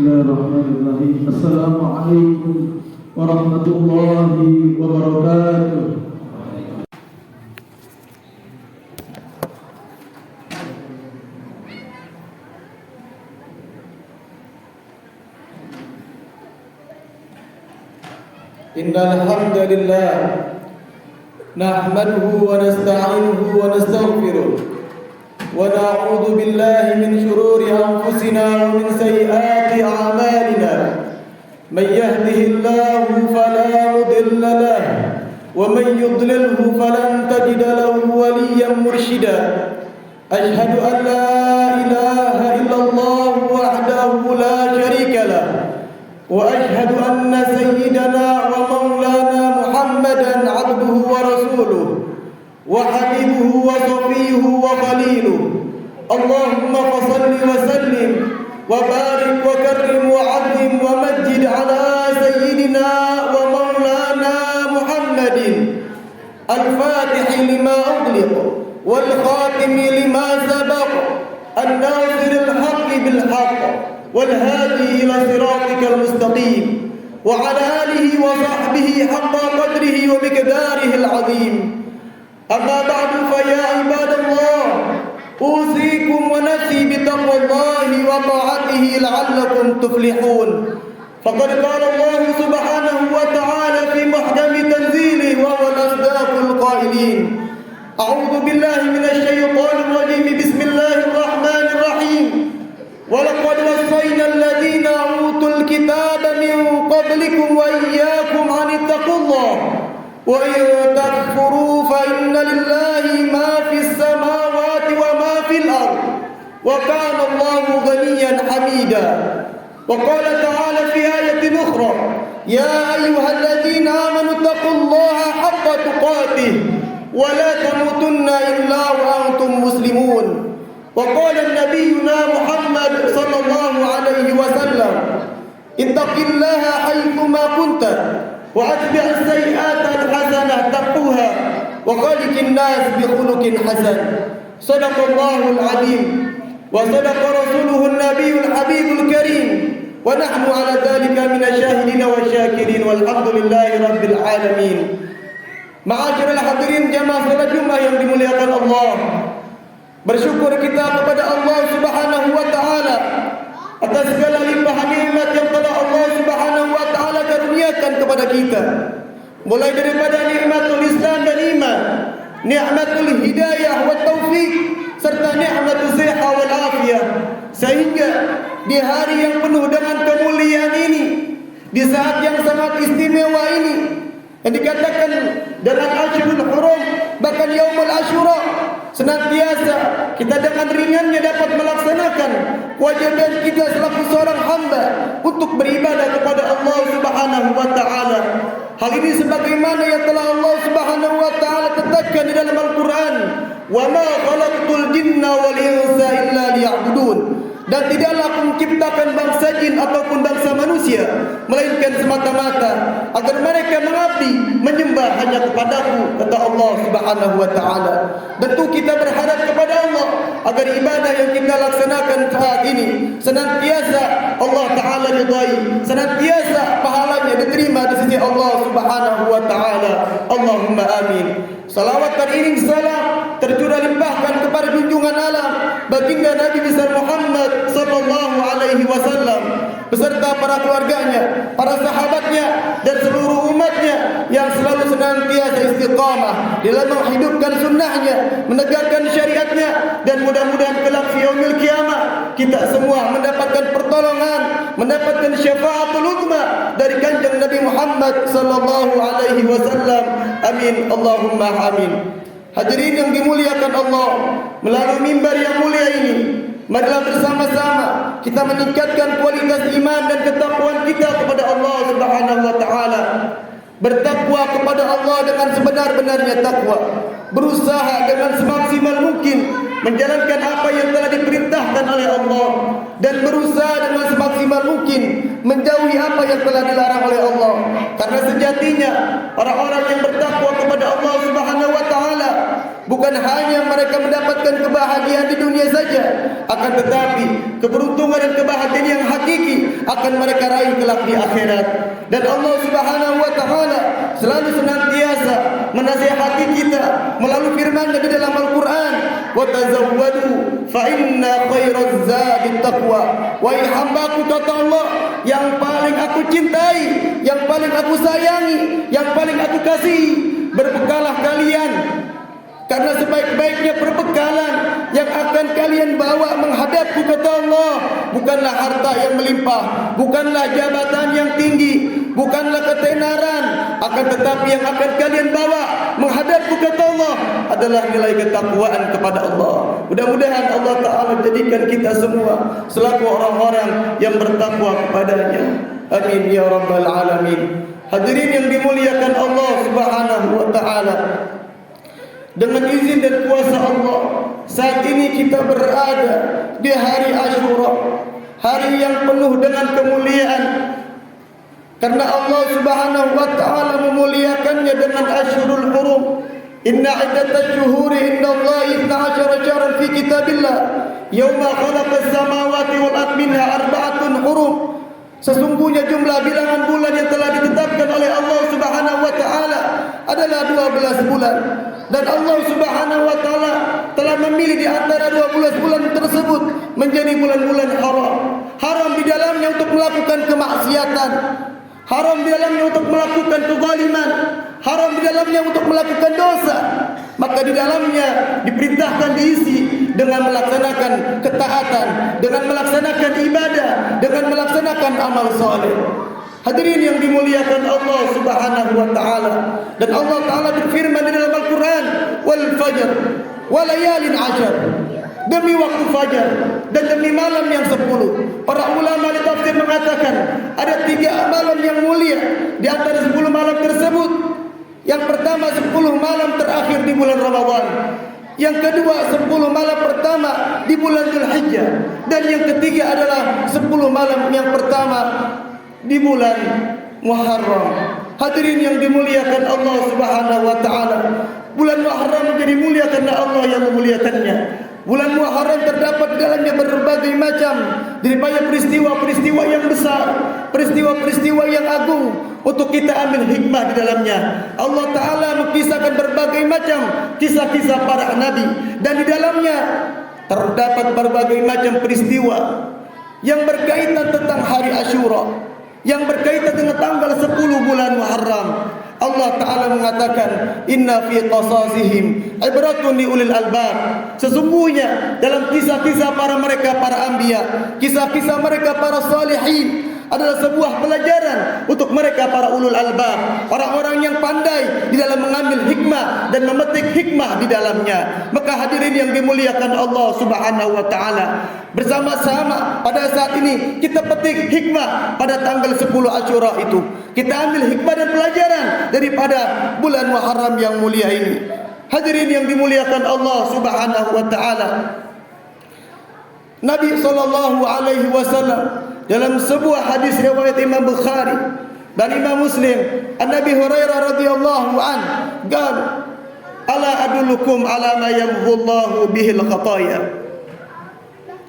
Bismillahirrahmanirrahim. Assalamualaikum warahmatullahi wabarakatuh. Innal hamdalillah nahmaduhu wa nasta'inuhu wa nastaghfiruh ونعوذ بالله من شرور أنفسنا ومن سيئات أعمالنا من يهده الله فلا مضل له ومن يضلله فلن تجد له وليا مرشدا أشهد أن لا إله إلا الله وحده لا شريك له وأشهد أن سيدنا ومولانا محمدا عبده ورسوله وحبيبه وصفيه وخليله اللهم فصل وسلم وبارك وكرم وعظم ومجد على سيدنا ومولانا محمد الفاتح لما أغلق والخاتم لما سبق الناصر الحق بالحق والهادي إلى صراطك المستقيم وعلى آله وصحبه حق قدره ومقداره العظيم أما بعد فيا عباد الله أوصيكم ونفسي بتقوى الله وطاعته لعلكم تفلحون فقد قال الله سبحانه وتعالى في محكم تنزيله وهو الأصداق القائلين أعوذ بالله من الشيطان الرجيم بسم الله الرحمن الرحيم ولقد وصينا الذين أوتوا الكتاب من قبلكم وإياكم أن اتقوا الله وإن تكفروا فإن لله ما في السماوات وما في الأرض وكان الله غنيا حميدا وقال تعالى في آية أخرى يا أيها الذين آمنوا اتقوا الله حق تقاته ولا تموتن إلا وأنتم مسلمون وقال نبينا محمد صلى الله عليه وسلم اتق الله حيثما كنت وأتبع السيئات الحسنة تقوها وخالق الناس بخلق حسن صدق الله العظيم وصدق رسوله النبي الحبيب الكريم ونحن على ذلك من الشاهدين والشاكرين والحمد لله رب العالمين. Ma'asyiral hadirin jamaah salat Jumat yang dimuliakan Allah, bersyukur kita kepada Allah Subhanahu wa taala atas segala limpahan nikmat yang telah Allah Subhanahu wa taala karuniakan kepada kita, mulai daripada nikmatul Islam dan iman, nikmatul hidayah wa taufik, serta nikmatul sihat wal afiyah, sehingga di hari yang penuh dengan kemuliaan ini, di saat yang sangat istimewa ini, yang dikatakan dalam Ashurul Hurum, bahkan Yaumul Ashura, senantiasa kita dengan ringannya dapat melaksanakan kewajiban kita selaku seorang hamba untuk beribadah kepada Allah Subhanahu wa taala. Hal ini sebagaimana yang telah Allah Subhanahu wa taala tetapkan di dalam Al-Qur'an, "Wa ma khalaqtul jinna wal insa illa liya'budun." Dan tidaklah aku menciptakan bangsa jin ataupun bangsa manusia melainkan semata-mata agar mereka mengabdi menyembah hanya kepadaku, kata Allah Subhanahu wa taala. Tentu kita berharap kepada Allah agar ibadah yang kita laksanakan saat ini senantiasa Allah taala ridai, senantiasa pahalanya diterima di sisi Allah Subhanahu wa taala. Allahumma amin. Salawat dan iring salam tercurah limpahkan kepada junjungan alam baginda Nabi besar Muhammad sallallahu alaihi wasallam beserta para keluarganya, para sahabatnya dan seluruh umatnya yang selalu senantiasa istiqamah dalam menghidupkan sunnahnya, menegakkan syariatnya, dan mudah-mudahan kelak fi yaumil qiyamah kita semua mendapatkan pertolongan, mendapatkan syafaatul uzma dari kanjeng Nabi Muhammad sallallahu alaihi wasallam. Amin Allahumma amin. Hadirin yang dimuliakan Allah, melalui mimbar yang mulia ini, marilah bersama-sama kita meningkatkan kualitas iman dan ketakwaan kita kepada Allah Subhanahu wa taala. Bertakwa kepada Allah dengan sebenar-benarnya takwa, berusaha dengan semaksimal mungkin menjalankan apa yang telah diperintahkan oleh Allah, dan berusaha dengan semaksimal mungkin menjauhi apa yang telah dilarang oleh Allah. Karena sejatinya orang-orang yang bertakwa kepada Allah Subhanahu wa taala Bukan hanya mereka mendapatkan kebahagiaan di dunia saja, akan tetapi keberuntungan dan kebahagiaan yang hakiki akan mereka raih kelak di akhirat. Dan Allah Subhanahu wa taala selalu senantiasa menasihati kita melalui firman-Nya di dalam Al-Qur'an, "Wa tazawwadu fa inna khairaz zadi taqwa." Wahai hambaku, kata Allah, yang paling aku cintai, yang paling aku sayangi, yang paling aku kasihi, berbekalah kalian, karena sebaik-baiknya perbekalan yang akan kalian bawa menghadapku, kata Allah, bukanlah harta yang melimpah, bukanlah jabatan yang tinggi, bukanlah ketenaran, akan tetapi yang akan kalian bawa menghadapku, kata Allah, adalah nilai ketakwaan kepada Allah. Mudah-mudahan Allah Ta'ala jadikan kita semua selaku orang-orang yang bertakwa kepadanya. Amin ya rabbal alamin. Hadirin yang dimuliakan Allah Subhanahu wa taala, dengan izin dan kuasa Allah, saat ini kita berada di hari Asyura, hari yang penuh dengan kemuliaan, karena Allah Subhanahu wa taala memuliakannya dengan Asyurul Hurum. Inna iddatash syuhuri indallahi 12 syahran fi kitabillah yauma khalaqas samawati wal ardi minha arba'atun hurum. Sesungguhnya jumlah bilangan bulan yang telah ditetapkan oleh Allah Subhanahu wa taala adalah 12 bulan. Dan Allah Subhanahu wa taala telah memilih di antara 12 bulan tersebut menjadi bulan-bulan haram. Haram di dalamnya untuk melakukan kemaksiatan, haram di dalamnya untuk melakukan kezaliman, haram di dalamnya untuk melakukan dosa. Maka di dalamnya diperintahkan diisi dengan melaksanakan ketaatan, dengan melaksanakan ibadah, dengan melaksanakan amal saleh. Hadirin yang dimuliakan Allah Subhanahu wa taala, dan Allah Taala berfirman di dalam Al-Qur'an, "Wal fajr wa layalin 'ashr." Demi waktu fajar dan demi malam yang 10. Para ulama di tafsir mengatakan ada 3 malam yang mulia di antara 10 malam tersebut. Yang pertama 10 malam terakhir di bulan Ramadan. Yang kedua 10 malam pertama di bulan Dzulhijjah, dan yang ketiga adalah 10 malam yang pertama di bulan Muharram. Hadirin yang dimuliakan Allah Subhanahu wa taala, bulan Muharram menjadi mulia karena Allah yang memuliakannya. Bulan Muharram terdapat di dalamnya berbagai macam daripada peristiwa-peristiwa yang besar, peristiwa-peristiwa yang agung untuk kita ambil hikmah di dalamnya. Allah Ta'ala mengisahkan berbagai macam kisah-kisah para nabi, dan di dalamnya terdapat berbagai macam peristiwa yang berkaitan tentang hari Asyura, yang berkaitan dengan tanggal 10 bulan Muharram. Allah Ta'ala mengatakan, "Inna fi qasasihim ibratun li ulil albab." Sesungguhnya dalam kisah-kisah para anbiya, kisah-kisah mereka para salihin adalah sebuah pelajaran untuk mereka para ulul albab, orang-orang yang pandai di dalam mengambil hikmah dan memetik hikmah di dalamnya. Maka hadirin yang dimuliakan Allah Subhanahu wa taala, bersama-sama pada saat ini kita petik hikmah pada tanggal 10 Asyura itu. Kita ambil hikmah dan pelajaran daripada bulan Muharram yang mulia ini. Hadirin yang dimuliakan Allah Subhanahu wa taala, Nabi sallallahu alaihi wasallam dalam sebuah hadis riwayat Imam Bukhari dan Imam Muslim, An-Nabi Hurairah radhiyallahu an, qala, "Ala adullukum ala ma yamhullahu bihil khataya."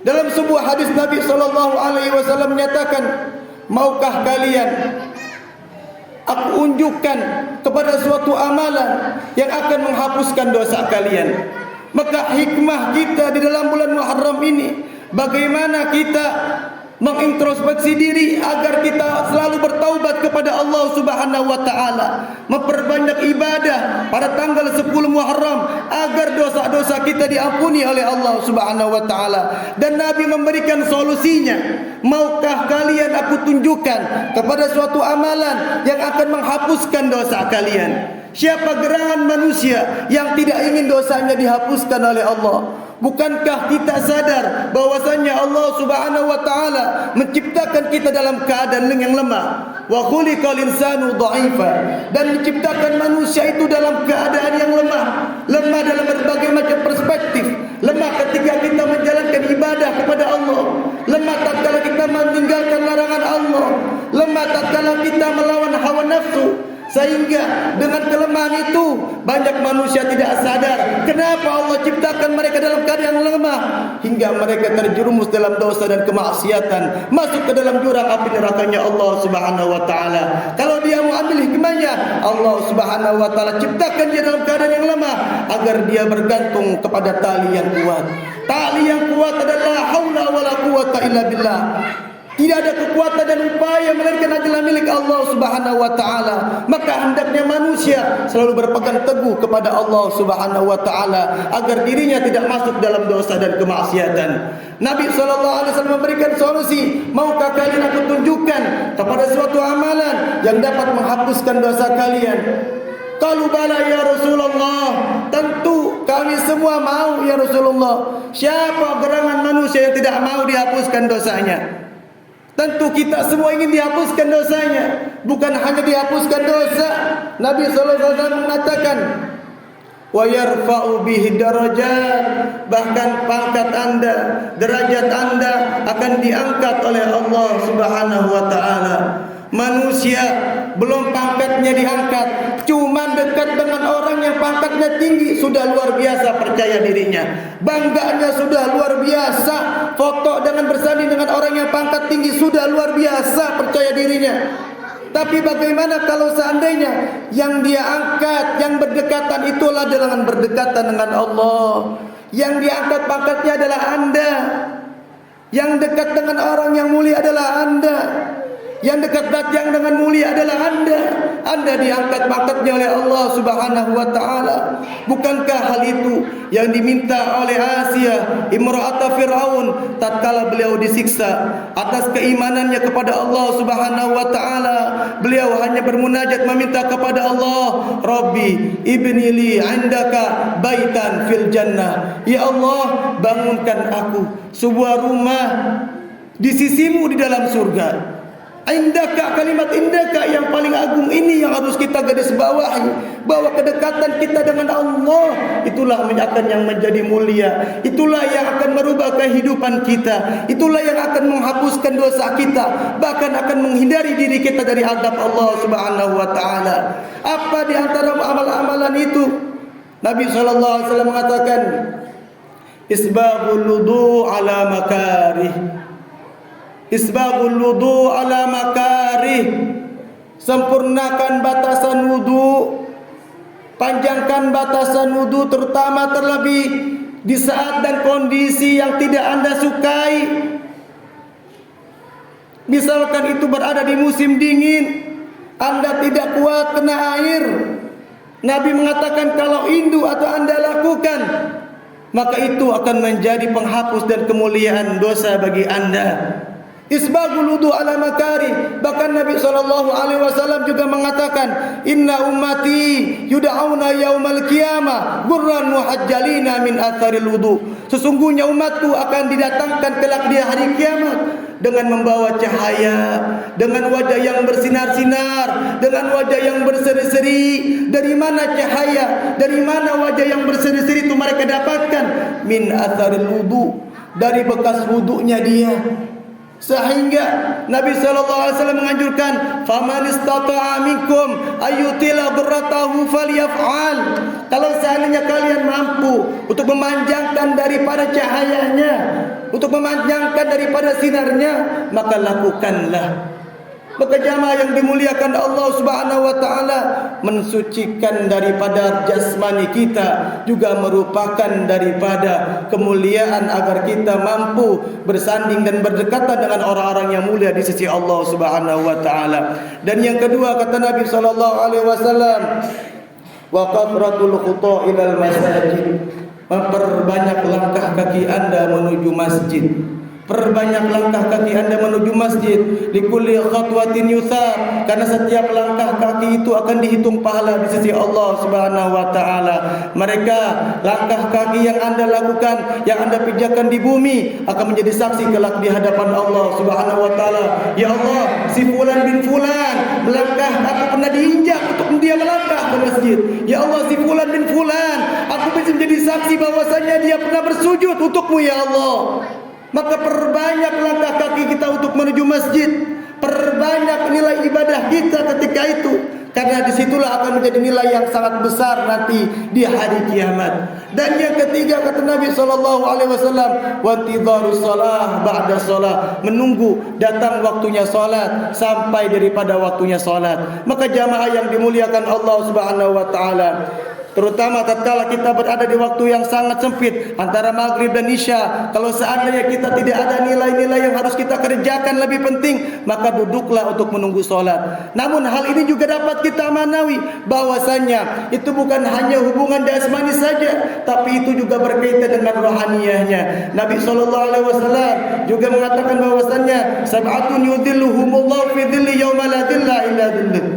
Dalam sebuah hadis Nabi sallallahu alaihi wasallam menyatakan, "Maukah kalian aku unjukkan kepada suatu amalan yang akan menghapuskan dosa kalian?" Maka hikmah kita di dalam bulan Muharram ini, bagaimana kita mengintrospeksi diri agar kita selalu bertaubat kepada Allah Subhanahu wa taala, memperbanyak ibadah pada tanggal 10 Muharram agar dosa-dosa kita diampuni oleh Allah Subhanahu wa taala. Dan Nabi memberikan solusinya, "Maukah kalian aku tunjukkan kepada suatu amalan yang akan menghapuskan dosa kalian?" Siapa gerangan manusia yang tidak ingin dosanya dihapuskan oleh Allah? Bukankah kita sadar bahwasanya Allah Subhanahu wa taala menciptakan kita dalam keadaan yang lemah? Wa khuliqal insanu dha'ifa. Dan menciptakan manusia itu dalam keadaan yang lemah. Lemah dalam berbagai macam perspektif. Lemah ketika kita menjalankan ibadah kepada Allah. Lemah tatkala kita meninggalkan larangan Allah. Lemah tatkala kita melawan hawa nafsu. Sehingga dengan kelemahan itu banyak manusia tidak sadar kenapa Allah ciptakan mereka dalam keadaan yang lemah, hingga mereka terjerumus dalam dosa dan kemaksiatan, masuk ke dalam jurang api nerakanya Allah Subhanahu wa taala. Kalau dia mau ambil hikmahnya, Allah Subhanahu wa taala ciptakan dia dalam keadaan yang lemah agar dia bergantung kepada tali yang kuat. Tali yang kuat adalah haula wala quwata illa billah. Tidak ada kekuatan dan upaya melainkan adalah milik Allah Subhanahu wa taala. Maka hendaknya manusia selalu berpegang teguh kepada Allah Subhanahu wa taala agar dirinya tidak masuk dalam dosa dan kemaksiatan. Nabi SAW memberikan solusi. Maukah kalian aku tunjukkan kepada suatu amalan yang dapat menghapuskan dosa kalian? Qalu bala ya Rasulullah. Tentu kami semua mau ya Rasulullah. Siapa gerangan manusia yang tidak mau dihapuskan dosanya? Tentu kita semua ingin dihapuskan dosanya. Bukan hanya dihapuskan dosa, Nabi SAW mengatakan, wa yarfa'u bihi darajat, bahkan pangkat anda, derajat anda akan diangkat oleh Allah Subhanahu wa taala. Manusia belum pangkatnya diangkat, cuma dekat dengan orang yang pangkatnya tinggi sudah luar biasa percaya dirinya, bangganya sudah luar biasa, foto dengan bersanding dengan orang yang pangkat tinggi sudah luar biasa percaya dirinya. Tapi bagaimana kalau seandainya yang dia angkat, yang berdekatan itulah dengan berdekatan dengan Allah, yang diangkat pangkatnya adalah anda, yang dekat dengan orang yang mulia adalah anda, yang dekat yang dengan mulia adalah anda. Anda diangkat pangkatnya oleh Allah Subhanahu wa taala. Bukankah hal itu yang diminta oleh Asia imra'ata Fir'aun tatkala beliau disiksa atas keimanannya kepada Allah Subhanahu wa taala? Beliau hanya bermunajat meminta kepada Allah, Rabbi ibni li 'indaka baitan fil jannah. Ya Allah, bangunkan aku sebuah rumah di sisimu di dalam surga. Indaka, kalimat indaka yang paling agung ini yang harus kita garis bawahi, bahwa kedekatan kita dengan Allah itulah yang menjadi mulia, itulah yang akan merubah kehidupan kita, itulah yang akan menghapuskan dosa kita, bahkan akan menghindari diri kita dari azab Allah Subhanahu wa taala. Apa di antara amal-amalan itu? Nabi SAW mengatakan, isbagul wudu ala makarih. Isbagul wudu ala makarih, sempurnakan batasan wudu, panjangkan batasan wudu, terutama terlebih di saat dan kondisi yang tidak anda sukai. Misalkan itu berada di musim dingin, anda tidak kuat kena air. Nabi mengatakan kalau indu atau anda lakukan, maka itu akan menjadi penghapus dan kemuliaan dosa bagi anda. Isbagul wudu ala makari. Bahkan Nabi SAW juga mengatakan, inna ummati yud'auna yaumal qiyamah gurran muhajjalina min atharil wudu. Sesungguhnya umatku akan didatangkan kelak di hari kiamat dengan membawa cahaya, dengan wajah yang bersinar-sinar, dengan wajah yang berseri-seri. Dari mana cahaya, dari mana wajah yang berseri-seri itu mereka dapatkan? Min atharil wudu, dari bekas wudunya dia. Sehingga Nabi SAW menganjurkan, faman istata'a minkum ayyutila dhurratahu falyaf'al. Kalau seandainya kalian mampu untuk memanjangkan daripada cahayanya, untuk memanjangkan daripada sinarnya, maka lakukanlah. Maka jamaah yang dimuliakan Allah Subhanahu wa taala, mensucikan daripada jasmani kita juga merupakan daripada kemuliaan agar kita mampu bersanding dan berdekatan dengan orang-orang yang mulia di sisi Allah Subhanahu wa taala. Dan yang kedua kata Nabi sallallahu alaihi wasallam, wa qatratul khuta ilal masajid, memperbanyak langkah kaki anda menuju masjid. Perbanyak langkah kaki anda menuju masjid. Likulli khatwatin yusab, karena setiap langkah kaki itu akan dihitung pahala di sisi Allah Subhanahu wa taala. Mereka langkah kaki yang anda lakukan, yang anda pijakan di bumi akan menjadi saksi kelak di hadapan Allah Subhanahu wa taala. Ya Allah, si fulan bin fulan melangkah, aku pernah diinjak untuk dia melangkah ke masjid. Ya Allah, si fulan bin fulan, aku bisa menjadi saksi bahwasanya dia pernah bersujud untukmu ya Allah. Maka perbanyak langkah kaki kita untuk menuju masjid, perbanyak nilai ibadah kita ketika itu. karena disitulah akan menjadi nilai yang sangat besar nanti di hari kiamat. Dan yang ketiga kata Nabi SAW, wantidharus salah ba'da salah, menunggu datang waktunya salat sampai daripada waktunya salat. Maka jamaah yang dimuliakan Allah Subhanahu wa taala, terutama tatkala kita berada di waktu yang sangat sempit antara maghrib dan isya, kalau seandainya kita tidak ada nilai-nilai yang harus kita kerjakan lebih penting, maka duduklah untuk menunggu solat. Namun hal ini juga dapat kita manawi bahwasannya itu bukan hanya hubungan jasmani saja, tapi itu juga berkaitan dengan rohaniyahnya. Nabi SAW juga mengatakan bahwasannya sab'atun yudhilluhumullahu fi dhilli yawma la dhilla illa dhilluh.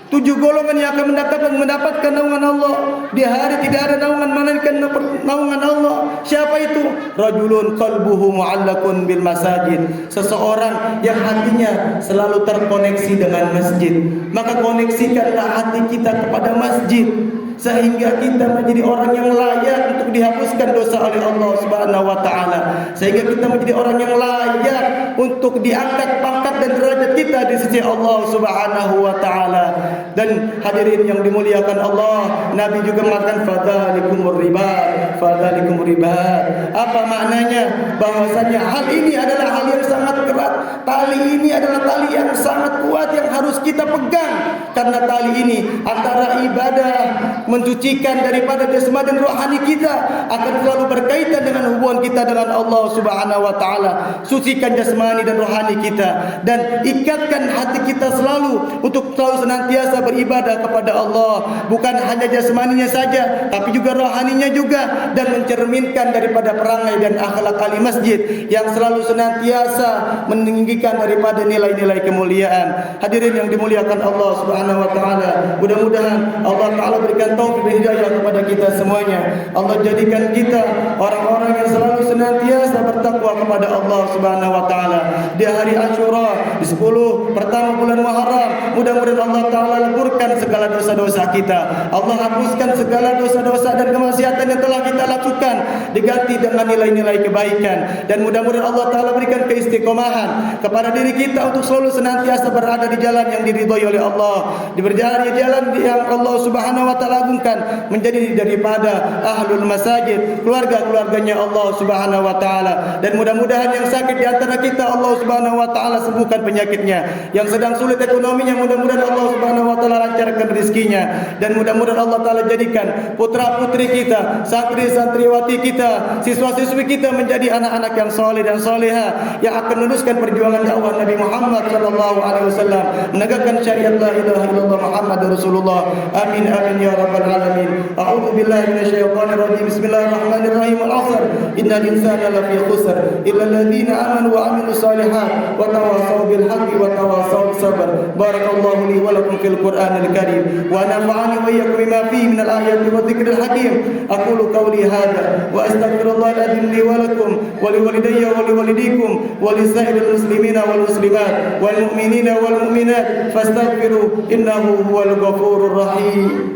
7 golongan yang akan mendapatkan naungan Allah di hari tidak ada naungan melainkan naungan Allah. Siapa itu? Rajulun qalbuhu mu'allaqun bil masajid, seseorang yang hatinya selalu terkoneksi dengan masjid. Maka koneksikanlah hati kita kepada masjid sehingga kita menjadi orang yang layak untuk dihapuskan dosa oleh Allah Subhanahu wa taala, sehingga kita menjadi orang yang layak untuk diangkat pangkat dan derajat kita di sisi Allah Subhanahu wa taala. Dan hadirin yang dimuliakan Allah, Nabi juga mengatakan fadzalikumur ribat, fadzalikumur ribat. Apa maknanya? Bahwasanya hal ini adalah hal yang sangat erat. Tali ini adalah tali yang sangat kuat yang harus kita pegang, karena tali ini antara ibadah mencucikan daripada jasmani dan rohani kita akan selalu berkaitan dengan hubungan kita dengan Allah Subhanahu wa taala. Sucikan jasmani dan rohani kita dan ikatkan hati kita selalu untuk selalu senantiasa beribadah kepada Allah, bukan hanya jasmaninya saja tapi juga rohaninya juga, dan mencerminkan daripada perangai dan akhlak ahli masjid yang selalu senantiasa meninggikan daripada nilai-nilai kemuliaan. Hadirin yang dimuliakan Allah Subhanahu wa taala, mudah-mudahan Allah taala berikan taufik dan hidayah kepada kita semuanya. Allah jadikan kita orang-orang yang selalu senantiasa bertakwa kepada Allah Subhanahu wa taala. Di hari Asyura, di 10 pertama bulan Muharram, mudah-mudahan Allah taala leburkan segala dosa-dosa kita. Allah hapuskan segala dosa-dosa dan kemaksiatan yang telah kita lakukan, diganti dengan nilai-nilai kebaikan. Dan mudah-mudahan Allah taala berikan keistiqomahan kepada diri kita untuk selalu senantiasa berada di jalan yang diridhoi oleh Allah, di berjalan di jalan yang Allah Subhanahu wa taala agungkan, menjadi daripada ahlul masajid, keluarga-keluarganya Allah Subhanahu wa taala. Dan mudah-mudahan yang sakit di antara kita Allah Subhanahu wa taala sembuhkan penyakitnya, yang sedang sulit ekonominya mudah-mudahan Allah Subhanahu wa taala lancarkan rezekinya, dan mudah-mudahan Allah taala jadikan putra-putri kita, santri-santriwati kita, siswa-siswi kita menjadi anak-anak yang saleh dan saleha yang akan meneruskan perjuangan dakwah Nabi Muhammad sallallahu alaihi wasallam, menegakkan syariat la ilaha illallah Muhammadur Rasulullah. Amin amin ya rabbal alamin. A'udzu billahi minasyaitonir rajim. Bismillahirrahmanirrahim. Al-'asr. Innal insana lafi khusr illa alladziina amanu wa 'amilus shalihat wa tawassaw bil haqqi wa tawassaw bis sabr. Barakallahu li wa lakum fil Qur'anil karim wa nafa'ani wa iyyakum bima fihi minal ayati wa dzikril hakim. Aqulu qawli hadza wa astaghfirullahal adzim li wa lakum wa li walidayya wa li walidikum wa li sa'iril muslimina wal muslimat wal mu'minina wal mu'minat fastaghfiru innahu huwal ghafurur rahim.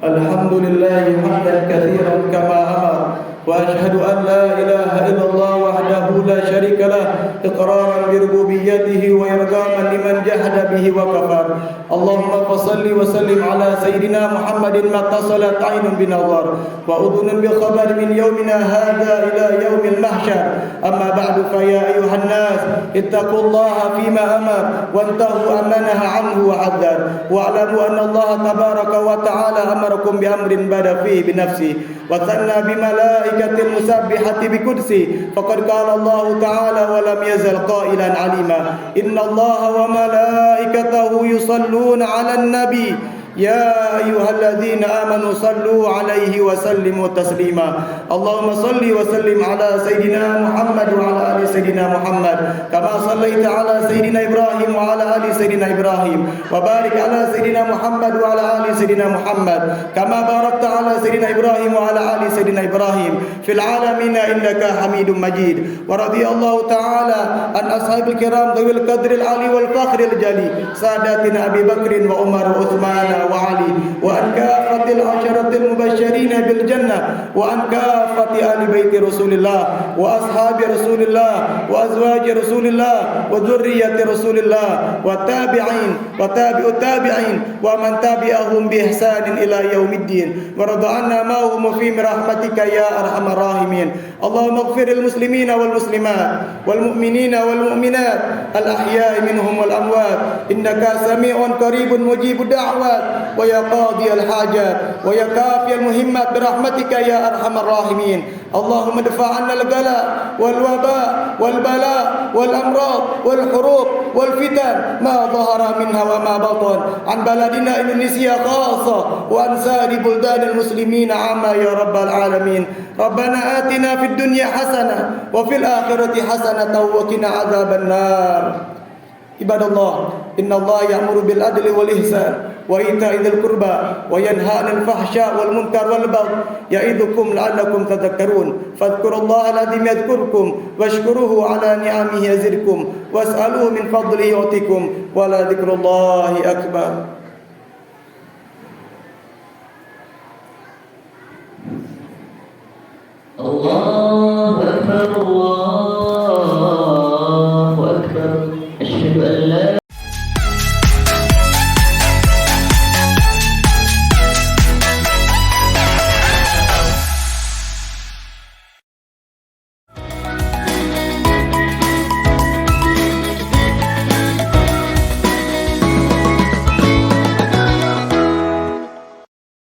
Alhamdulillah hamdan katsiran kama amara wa ashhadu an la ilaha illallah wahdahu la syarika lah iqraran bi rububiyyatihi wa irghaman liman jahada bihi wa kafar. Allahumma salli wa sallim ala sayyidina Muhammadin ma tasalat 'ainun bi nazar wa udhunun bi khabar min yawmina hadha ila yaumil mahsyar. Amma ba'du fa ya ayuhan nas ittaqullaha fima amar wa antahu amma naha 'anhu wa 'addar wa 'alamu anna Allah tabaraka wa ta'ala amarakum bi amrin bada fihi bi nafsi wa thanna bi malaikatil musabbihati bi qudsi faqad qala Allah ta'ala wa lam yazal qailan 'alima inna Allah wa malaikatahu yusalluna 'alan nabi ya ayyuhalladzina amanu sallu 'alaihi wa sallimu taslima. Allahumma salli wa sallim ala sayyidina Muhammad wa ala ali sayyidina Muhammad kama sallaita ala sayyidina Ibrahim wa ala ali sayyidina Ibrahim wa barik ala sayyidina Muhammad wa ala ali sayyidina Muhammad kama barakta ala sayyidina Ibrahim wa ala ali sayyidina Ibrahim fil alamin innaka Hamidum Majid. Wa radhiyallahu ta'ala an ashabil kiram dhawil qadril ali wal fakhril jali sadatina Abi Bakrin wa Umar wa Utsman وعلي وعن كافة العشرة المبشرين بالجنة وعن كافة آل بيت رسول الله وأصحاب رسول الله وأزواج رسول الله وذرية رسول الله والتابعين وتابع التابعين ومن تبعهم بإحسان إلى يوم الدين ورضى عنا معهم في برحمتك يا أرحم الراحمين. اللهم اغفر المسلمين والمسلمات والمؤمنين والمؤمنات الأحياء منهم والأموات إنك سميع قريب مجيب الدعوات ويا قاضي الحاجات ويا كافي المهمات برحمتك يا أرحم الراحمين. اللهم ادفع عنا البلاء والوباء والبلاء والأمراض والحروب والفتن ما ظهر منها وما بطن عن بلدنا إندونيسيا خاصة وعن سائر بلدان المسلمين عامة يا رب العالمين. ربنا آتنا في الدنيا حسنة وفي الآخرة حسنة وقنا عذاب النار. عباد الله إن الله يأمر بالعدل والإحسان وإيتاء ذي القربى وينهى عن الفحشاء والمنكر والبغي يعظكم لعلكم تذكرون فاذكروا الله العظيم يذكركم واشكروه على نعمه يزدكم واسألوه من فضله يعطيكم ولذكر الله أكبر. الله أكبر الله